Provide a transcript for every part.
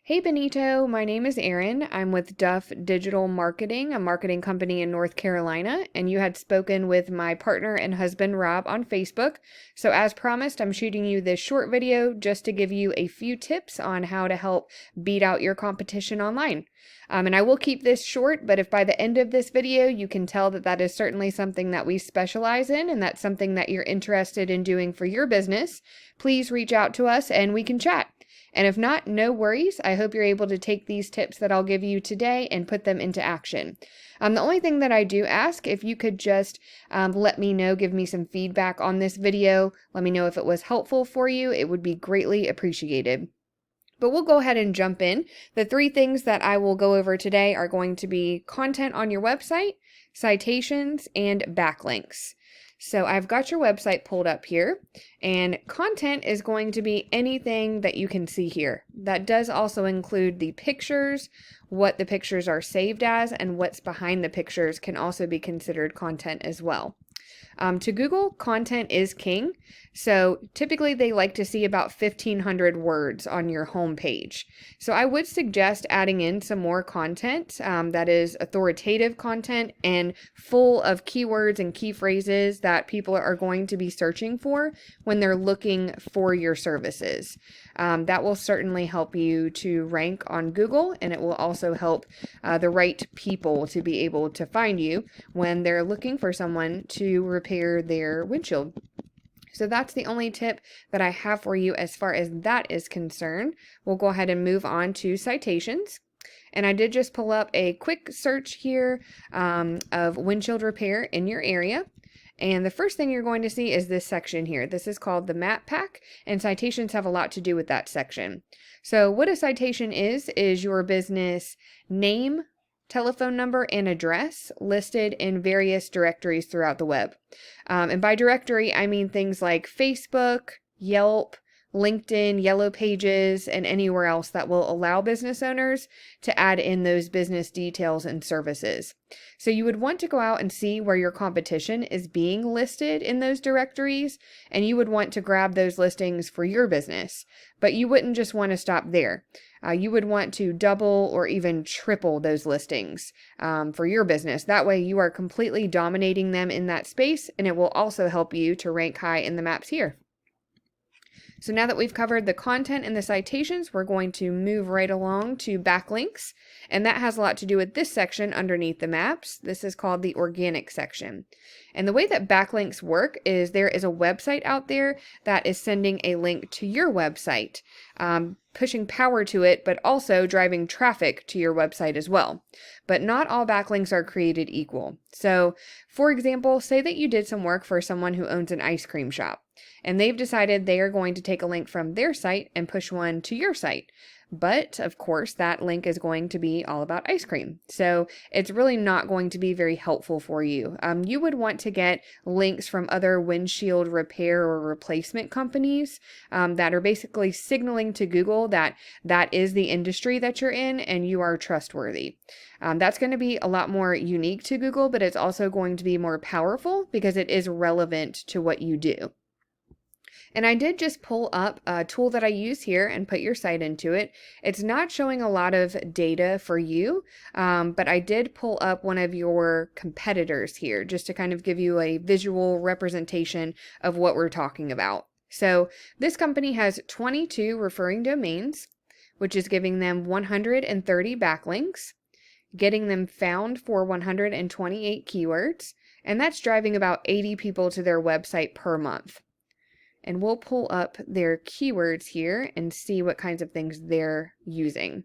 Hey Benito, my name is Erin. I'm with Duff Digital Marketing, a marketing company in North Carolina, and you had spoken with my partner and husband Rob on Facebook. So as promised, I'm shooting you this short video just to give you a few tips on how to help beat out your competition online. And I will keep this short, but if by the end of this video you can tell that that is certainly something that we specialize in and that's something that you're interested in doing for your business, please reach out to us and we can chat. And if not, no worries. I hope you're able to take these tips that I'll give you today and put them into action. The only thing that I do ask, if you could just let me know, give me some feedback on this video, let me know if it was helpful for you, it would be greatly appreciated. But we'll go ahead and jump in. The three things that I will go over today are going to be content on your website, citations, and backlinks. So I've got your website pulled up here, and content is going to be anything that you can see here. That does also include the pictures, what the pictures are saved as, and what's behind the pictures can also be considered content as well. To Google, content is king. So typically they like to see about 1,500 words on your home page. So I would suggest adding in some more content that is authoritative content and full of keywords and key phrases that people are going to be searching for when they're looking for your services. That will certainly help you to rank on Google, and it will also help the right people to be able to find you when they're looking for someone to repair their windshield. So that's the only tip that I have for you as far as that is concerned. We'll go ahead and move on to citations. And I did just pull up a quick search here of windshield repair in your area. And the first thing you're going to see is this section here. This is called the map pack, and citations have a lot to do with that section. So what a citation is your business name, telephone number, and address listed in various directories throughout the web. And by directory, I mean things like Facebook, Yelp, LinkedIn, Yellow Pages, and anywhere else that will allow business owners to add in those business details and services. So you would want to go out and see where your competition is being listed in those directories, and you would want to grab those listings for your business. But you wouldn't just want to stop there. You would want to double or even triple those listings for your business. That way you are completely dominating them in that space, and it will also help you to rank high in the maps here. So now that we've covered the content and the citations, we're going to move right along to backlinks, and that has a lot to do with this section underneath the maps. This is called the organic section. And the way that backlinks work is there is a website out there that is sending a link to your website, pushing power to it, but also driving traffic to your website as well. But not all backlinks are created equal. So, for example, say that you did some work for someone who owns an ice cream shop, and they've decided they are going to take a link from their site and push one to your site. But of course, that link is going to be all about ice cream. So it's really not going to be very helpful for you. You would want to get links from other windshield repair or replacement companies that are basically signaling to Google that that is the industry that you're in and you are trustworthy. That's going to be a lot more unique to Google, but it's also going to be more powerful because it is relevant to what you do. And I did just pull up a tool that I use here and put your site into it. It's not showing a lot of data for you, but I did pull up one of your competitors here just to kind of give you a visual representation of what we're talking about. So this company has 22 referring domains, which is giving them 130 backlinks, getting them found for 128 keywords, and that's driving about 80 people to their website per month. And we'll pull up their keywords here and see what kinds of things they're using.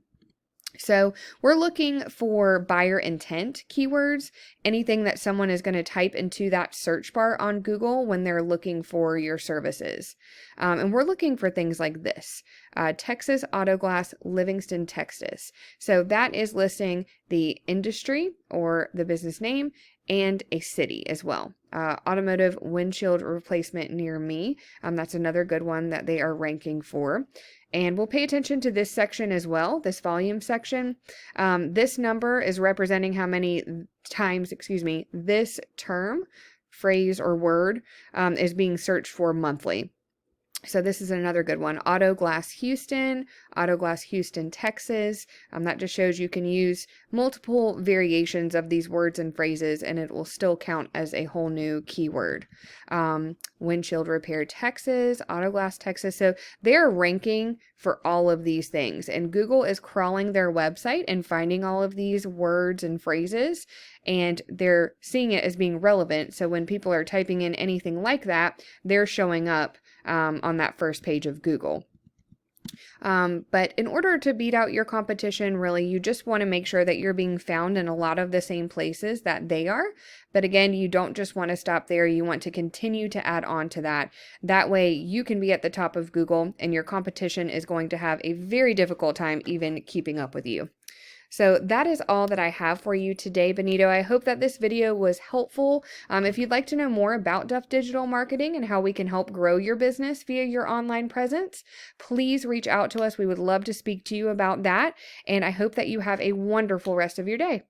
So we're looking for buyer intent keywords, anything that someone is going to type into that search bar on Google when they're looking for your services. And we're looking for things like this, Texas Auto Glass, Livingston, Texas. So that is listing the industry or the business name and a city as well. Automotive windshield replacement near me. That's another good one that they are ranking for. And we'll pay attention to this section as well, this volume section. This number is representing how many times, this term, phrase, or word is being searched for monthly. So this is another good one. Auto Glass Houston, Auto Glass Houston, Texas. That just shows you can use multiple variations of these words and phrases and it will still count as a whole new keyword. Windshield Repair, Texas, Auto Glass, Texas. So they're ranking for all of these things and Google is crawling their website and finding all of these words and phrases and they're seeing it as being relevant. So when people are typing in anything like that, they're showing up on that first page of Google. But in order to beat out your competition, really, you just want to make sure that you're being found in a lot of the same places that they are. But again, you don't just want to stop there. You want to continue to add on to that. That way you can be at the top of Google and your competition is going to have a very difficult time even keeping up with you. So that is all that I have for you today, Benito. I hope that this video was helpful. If you'd like to know more about Duff Digital Marketing and how we can help grow your business via your online presence, please reach out to us. We would love to speak to you about that. And I hope that you have a wonderful rest of your day.